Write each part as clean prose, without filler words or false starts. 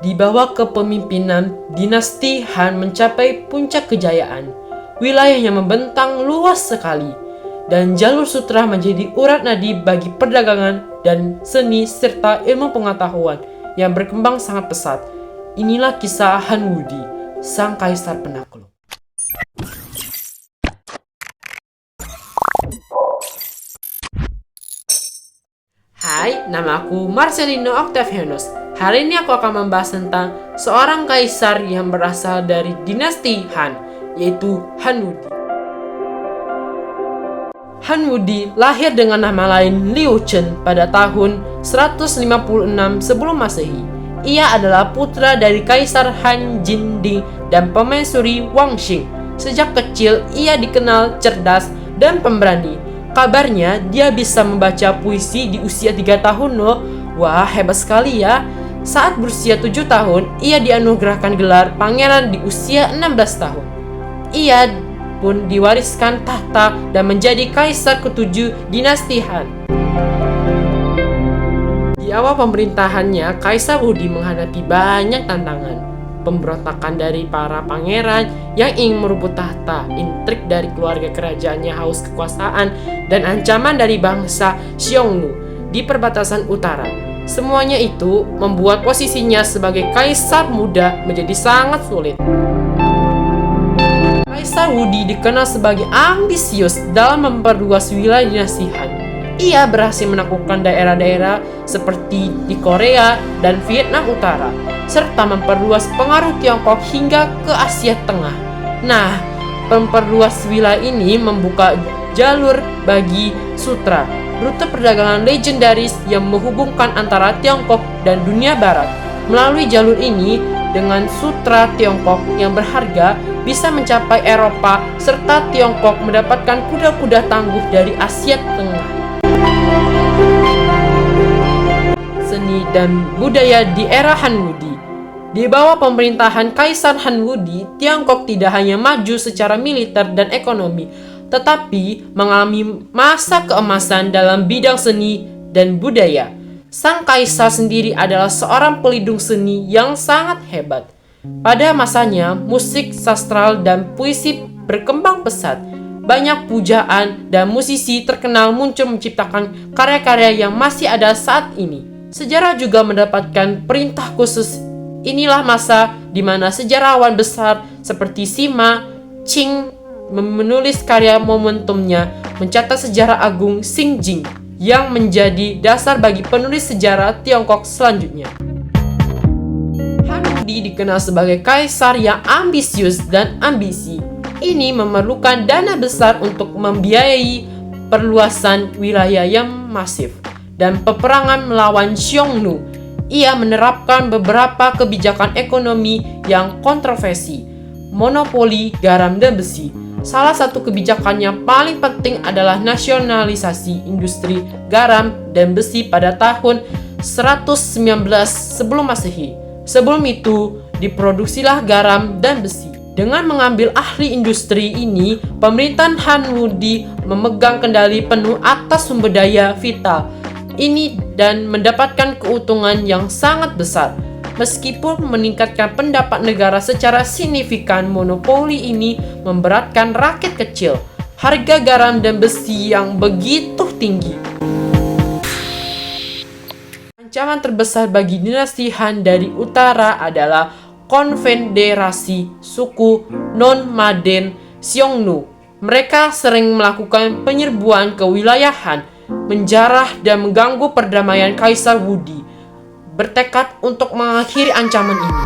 Di bawah kepemimpinan dinasti Han mencapai puncak kejayaan. Wilayahnya membentang luas sekali, dan jalur sutra menjadi urat nadi bagi perdagangan dan seni serta ilmu pengetahuan yang berkembang sangat pesat. Inilah kisah Han Wudi, sang kaisar penakluk. Hai, nama aku Marcelino Octavianus. Hari ini aku akan membahas tentang seorang kaisar yang berasal dari dinasti Han, yaitu Han Wudi. Han Wudi lahir dengan nama lain Liu Chen pada tahun 156 sebelum Masehi. Ia adalah putra dari Kaisar Han Jinding dan pemaisuri Wang Xing. Sejak kecil, ia dikenal cerdas dan pemberani. Kabarnya, dia bisa membaca puisi di usia 3 tahun loh. Wah, hebat sekali ya. Saat berusia 7 tahun, ia dianugerahkan gelar pangeran di usia 16 tahun. Ia pun diwariskan tahta dan menjadi kaisar ke-7 dinasti Han. Di awal pemerintahannya, Kaisar Wudi menghadapi banyak tantangan. Pemberontakan dari para pangeran yang ingin merebut tahta, intrik dari keluarga kerajaannya haus kekuasaan, dan ancaman dari bangsa Xiongnu di perbatasan utara. Semuanya itu membuat posisinya sebagai kaisar muda menjadi sangat sulit. Kaisar Wudi dikenal sebagai ambisius dalam memperluas wilayah dinasti Han. Ia berhasil menaklukkan daerah-daerah seperti di Korea dan Vietnam Utara, serta memperluas pengaruh Tiongkok hingga ke Asia Tengah. Nah, memperluas wilayah ini membuka jalur bagi sutra, rute perdagangan legendaris yang menghubungkan antara Tiongkok dan dunia barat. Melalui jalur ini, dengan sutra Tiongkok yang berharga bisa mencapai Eropa, serta Tiongkok mendapatkan kuda-kuda tangguh dari Asia Tengah. Seni dan budaya di era Han Wudi. Di bawah pemerintahan Kaisar Han Wudi, Tiongkok tidak hanya maju secara militer dan ekonomi, tetapi mengalami masa keemasan dalam bidang seni dan budaya. Sang kaisar sendiri adalah seorang pelindung seni yang sangat hebat. Pada masanya, musik, sastra, dan puisi berkembang pesat. Banyak pujaan dan musisi terkenal muncul menciptakan karya-karya yang masih ada saat ini. Sejarah juga mendapatkan perintah khusus. Inilah masa di mana sejarawan besar seperti Sima Qing menulis karya momentumnya, mencatat sejarah agung Xinjing yang menjadi dasar bagi penulis sejarah Tiongkok selanjutnya. Han Wudi dikenal sebagai kaisar yang ambisius dan ambisi. Ini memerlukan dana besar untuk membiayai perluasan wilayah yang masif dan peperangan melawan Xiongnu. Ia menerapkan beberapa kebijakan ekonomi yang kontroversi, monopoli garam dan besi. Salah satu kebijakannya paling penting adalah nasionalisasi industri garam dan besi pada tahun 119 sebelum Masehi. Sebelum itu, diproduksilah garam dan besi. Dengan mengambil ahli industri ini, pemerintahan Han Wudi memegang kendali penuh atas sumber daya vital ini dan mendapatkan keuntungan yang sangat besar. Meskipun meningkatkan pendapat negara secara signifikan, monopoli ini memberatkan rakyat kecil. Harga garam dan besi yang begitu tinggi. Ancaman terbesar bagi dinasti Han dari utara adalah konfederasi suku non-Maden Xiongnu. Mereka sering melakukan penyerbuan ke wilayah Han, menjarah dan mengganggu perdamaian Kaisar Wudi. Bertekad untuk mengakhiri ancaman ini,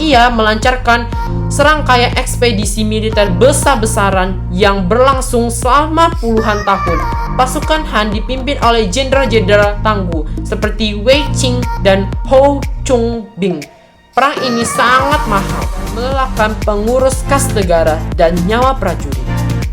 ia melancarkan serangkaian ekspedisi militer besar-besaran yang berlangsung selama puluhan tahun. Pasukan Han dipimpin oleh jenderal-jenderal tangguh seperti Wei Qing dan Hou Chungbing. Perang ini sangat mahal, melelahkan pengurus kas negara dan nyawa prajurit.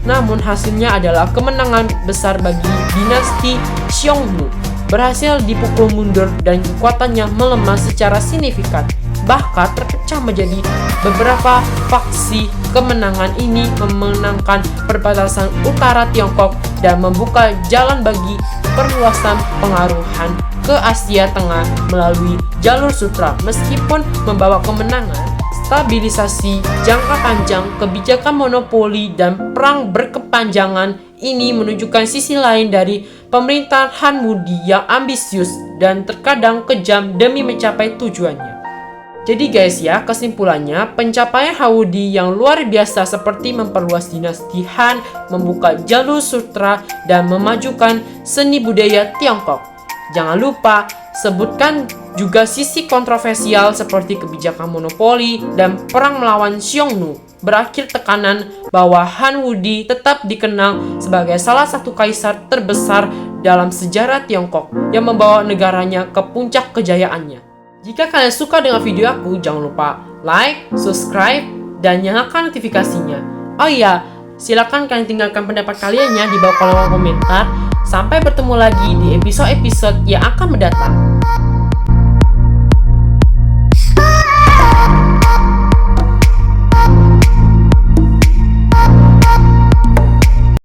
Namun hasilnya adalah kemenangan besar bagi dinasti Xiongnu. Berhasil dipukul mundur dan kekuatannya melemah secara signifikan. Bahkan terpecah menjadi beberapa faksi. Kemenangan ini memenangkan perbatasan utara Tiongkok dan membuka jalan bagi perluasan pengaruhan ke Asia Tengah melalui jalur sutra. Meskipun membawa kemenangan, stabilisasi jangka panjang, kebijakan monopoli, dan perang berkepanjangan ini menunjukkan sisi lain dari pemerintahan Han Wudi yang ambisius dan terkadang kejam demi mencapai tujuannya. Jadi guys ya, kesimpulannya, pencapaian Han Wudi yang luar biasa seperti memperluas dinasti Han, membuka jalur sutra, dan memajukan seni budaya Tiongkok. Jangan lupa sebutkan juga sisi kontroversial seperti kebijakan monopoli dan perang melawan Xiongnu. Berakhir tekanan bahwa Han Wudi tetap dikenal sebagai salah satu kaisar terbesar dalam sejarah Tiongkok yang membawa negaranya ke puncak kejayaannya. Jika kalian suka dengan video aku, jangan lupa like, subscribe, dan nyalakan notifikasinya. Oh iya, silakan kalian tinggalkan pendapat kaliannya di bawah kolom komentar. Sampai bertemu lagi di episode-episode yang akan mendatang.